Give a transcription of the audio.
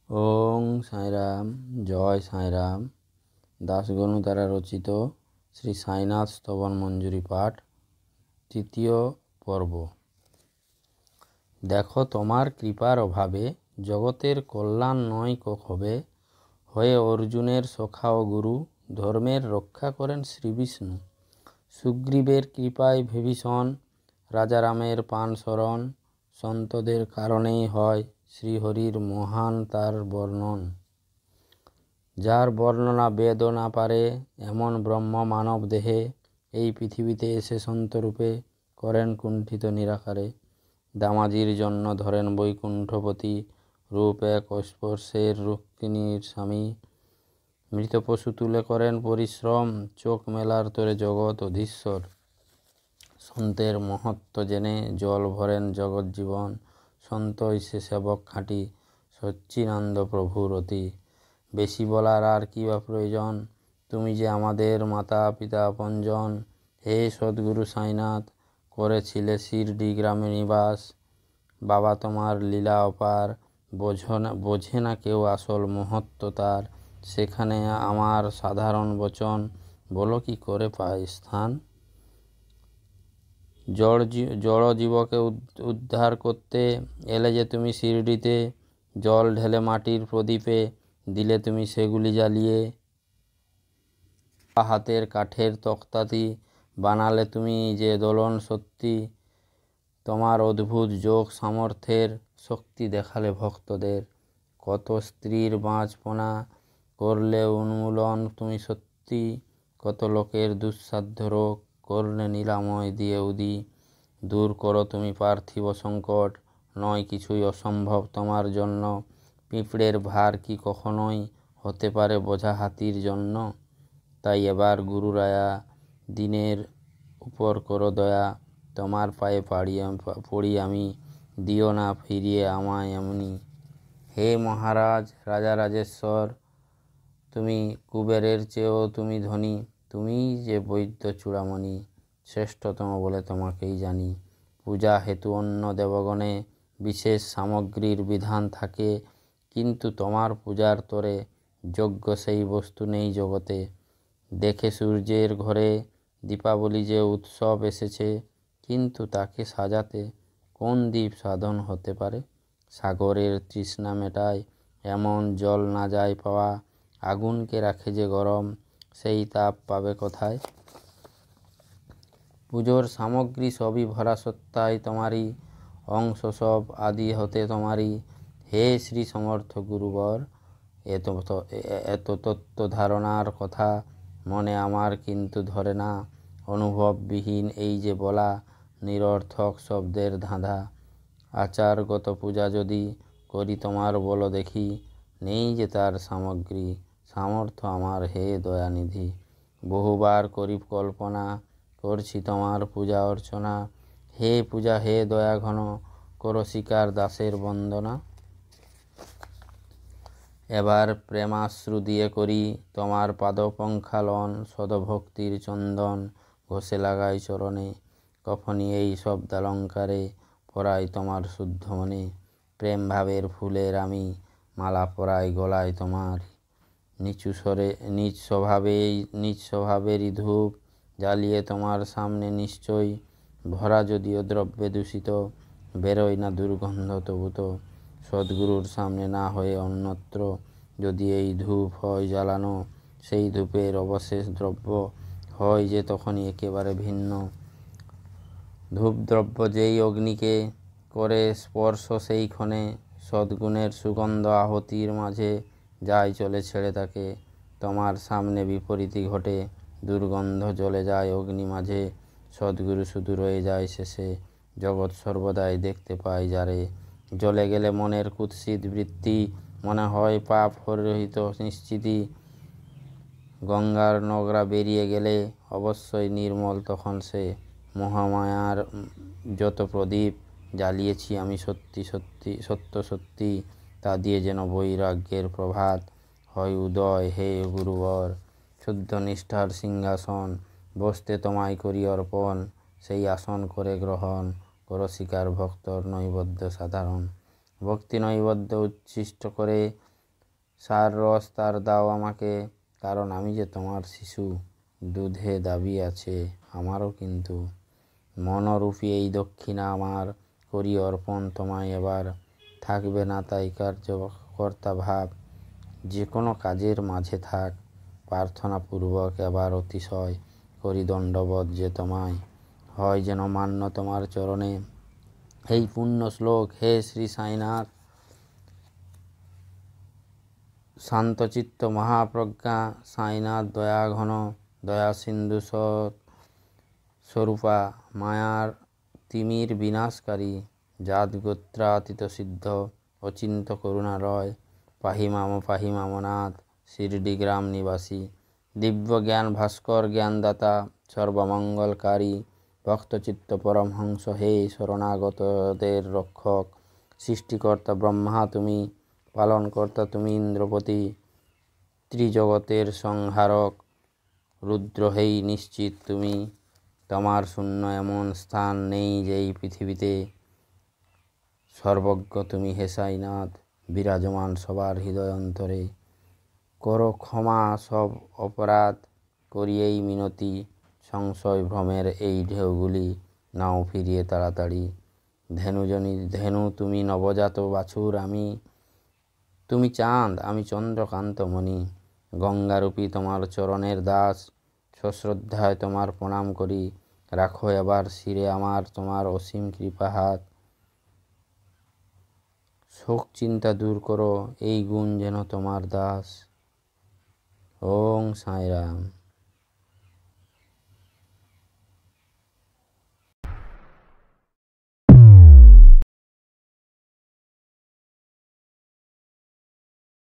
ওং সাঁইরাম। জয় সাঁইরাম। দাসগণু দ্বারা রচিত শ্রী সাইনাথ স্তবন মঞ্জুরি পাঠ, তৃতীয় পর্ব। দেখো, তোমার কৃপার অভাবে জগতের কল্যাণ নয় হবে। হয়ে অর্জুনের সখা ও গুরু, ধর্মের রক্ষা করেন শ্রীবিষ্ণু। সুগ্রীবের কৃপায় বিভীষণ, রাজারামের পান শরণ। সন্তদের কারণেই হয় শ্রীহরির মহান তার বর্ণন। যার বর্ণনা বেদও না পারে, এমন ব্রহ্ম মানব দেহে এই পৃথিবীতে এসে সন্তরূপে করেন কুণ্ঠিত নিরাকারে। দামাজির জন্য ধরেন বৈকুণ্ঠপতি রূপ, এক স্পর্শের রুক্মিণীর স্বামী। মৃত পশু তুলে করেন পরিশ্রম, চোখ মেলার তোরে জগৎ অধীশ্বর। সন্তের মহত্ব জেনে জল ভরেন জগৎ জীবন। সন্তই সে সেবক খাঁটি, সচ্চিদানন্দ প্রভুর অতি। বেশি বলার আর কি বা প্রয়োজন, তুমি যে আমাদের মাতা পিতা আপনজন। হে সদ্গুরু সাইনাথ, করেছিলে শিরডি গ্রামে নিবাস। বাবা তোমার লীলা অপার, বোঝে না কেউ আসল মহত্ব তার। সেখানে আমার সাধারণ বচন, বলো কি করে পায় স্থান। জড় জীবকে উদ্ধার করতে এলে যে তুমি শিরডিতে। জল ঢেলে মাটির প্রদীপে দিলে তুমি সেগুলি জ্বালিয়ে। হাতের কাঠের তক্তাতি বানালে তুমি যে দোলন সত্যি। তোমার অদ্ভুত যোগ সামর্থ্যের শক্তি দেখালে ভক্তদের। কত স্ত্রীর বাঁচপনা করলে উন্মূলন তুমি সত্যি। কত লোকের দুঃসাধ্য রোগ করলে নিরাময় দিয়ে উদি। দূর করো তুমি পার্থিব সংকট, নয় কিছুই অসম্ভব তোমার জন্য। পিঁপড়ের ভার কি কখনোই হতে পারে বোঝা হাতির জন্য। তাই এবার গুরুরায়া, দিনের উপর করো দয়া। তোমার পায়ে পড়ি আমি, দিও না ফিরিয়ে আমায় এমনি। হে মহারাজ রাজেশ্বর, তুমি কুবেরের চেয়েও তুমি ধনী। তুমিই যে বৈদ্য চূড়ামণি, শ্রেষ্ঠতম বলে তোমাকেই জানি। পূজা হেতু অন্য দেবগণে বিশেষ সামগ্রীর বিধান থাকে, কিন্তু তোমার পূজার তরে যোগ্য সেই বস্তু নেই জগতে। দেখে সূর্যের ঘরে দীপাবলি যে উৎসব এসেছে, কিন্তু তাকে সাজাতে কোন দ্বীপ সাধন হতে পারে। সাগরের তৃষ্ণা মেটায় এমন জল না যায় পাওয়া। আগুনকে রাখে যে গরম, সেই তাপ পাবে কোথায়। পুজোর সামগ্রী সবই ভরা সত্তায় তোমারই, অংশ সব আদি হতে তোমারই। হে শ্রী সমর্থ গুরুবর, এত তত্ত্ব ধারণার কথা মনে আমার কিন্তু ধরে না। অনুভববিহীন এই যে বলা, নিরর্থক শব্দের ধাঁধা। আচারগত পূজা যদি করি তোমার বলো দেখি, নেই যে তার সামগ্রী সামর্থ্য আমার হে দয়ানিধি। বহুবার করি কল্পনা, করছি তোমার পূজা অর্চনা। হে পূজা হে দয়া ঘন, করো স্বীকার দাসের বন্দনা। এবার প্রেমাশ্রু দিয়ে করি তোমার পাদপঙ্খালন। সদভক্তির চন্দন ঘষে লাগাই চরণে। কখনই এই শব্দালঙ্কারে পরাই তোমার শুদ্ধ মনে। প্রেম ভাবের ফুলের আমি মালা পরাই গলায় তোমার। নিজ স্বভাবেরই ধূপ জ্বালিয়ে তোমার সামনে নিশ্চয়। ভরা যদিও দ্রব্যে দূষিত, বেরোয় না দুর্গন্ধ তবু তো। সদ্গুরুর সামনে না হয়ে অন্যত্র যদি এই ধূপ হয় জ্বালানো, সেই ধূপের অবশেষ দ্রব্য হয় যে তখনই একেবারে ভিন্ন। ধূপদ্রব্য যেই অগ্নিকে করে স্পর্শ, সেই ক্ষণে সদ্গুণের সুগন্ধ আহতির মাঝে যায় চলে ছেড়ে তাকে। তোমার সামনে বিপরীতই ঘটে, দুর্গন্ধ জ্বলে যায় অগ্নি মাঝে। সদ্গুরু শুধু রয়ে যায় শেষে, জগৎ সর্বদাই দেখতে পায় যারে। জ্বলে গেলে মনের কুৎসিত বৃত্তি, মনে হয় পাপ রহিত নিশ্চিতি। গঙ্গার নোংরা বেরিয়ে গেলে অবশ্যই নির্মল তখন সে। মহামায়ার যত প্রদীপ জ্বালিয়েছি আমি সত্য সত্যি, তা দিয়ে যেন বৈরাগ্যের প্রভাত হয় উদয়। হে গুরুবর, শুদ্ধ নিষ্ঠার সিংহাসন, বসতে তোমায় করি অর্পণ। সেই আসন করে গ্রহণ, করো স্বীকার ভক্তর নৈবেদ্য সাধারণ। ভক্তি নৈবেদ্য উচ্ছিষ্ট করে সার রস তার দাও আমাকে, কারণ আমি যে তোমার শিশু, দুধে দাবি আছে আমারও কিন্তু। মনরূপী এই দক্ষিণা আমার, করি অর্পণ তোমায় এবার। থাকবে না তাই কার্যকর্তা ভাব, যে কোনো কাজের মাঝে থাক প্রার্থনাপূর্বক এবার অতিশয় করি দণ্ডবৎ যে তোমায়। হয় যেন মান্য তোমার চরণে এই পুণ্য শ্লোক, হে শ্রী সাইনাথ। শান্তচিত্ত মহাপ্রজ্ঞা সাইনাথ দয়াঘন, দয়া সিন্ধু স্বরূপা, মায়ার তিমির বিনাশকারী, জাত গোত্রাতীত সিদ্ধ অচিন্ত করুণারয়, পাহি মামনাথ শিরডিগ্রাম নিবাসী, দিব্য জ্ঞান ভাস্কর জ্ঞানদাতা সর্বমঙ্গলকারী, ভক্তচিত্ত পরমহংস হে শরণাগতদের রক্ষক। সৃষ্টিকর্তা ব্রহ্মা তুমি, পালনকর্তা তুমি ইন্দ্রপতি, ত্রিজগতের সংহারক রুদ্র হেই নিশ্চিত তুমি। তোমার শূন্য এমন স্থান নেই যেই পৃথিবীতে, সর্বজ্ঞ তুমি হে সাইনাথ, বিরাজমান সবার হৃদয় অন্তরে। করো ক্ষমা সব অপরাধ, করি এই মিনতি, সংশয় ভ্রমের এই ঢেউগুলি নাও ফিরিয়ে তাড়াতাড়ি। ধেনু তুমি নবজাত বাছুর আমি, তুমি চাঁদ আমি চন্দ্রকান্তমণি, গঙ্গারূপী তোমার চরণের দাস, সশ্রদ্ধায় তোমার প্রণাম করি। রাখো এবার শিরে আমার তোমার অসীম কৃপা হাত, শোক চিন্তা দূর করো এই গুণ যেন তোমার দাস। ওং সাঁই রাম।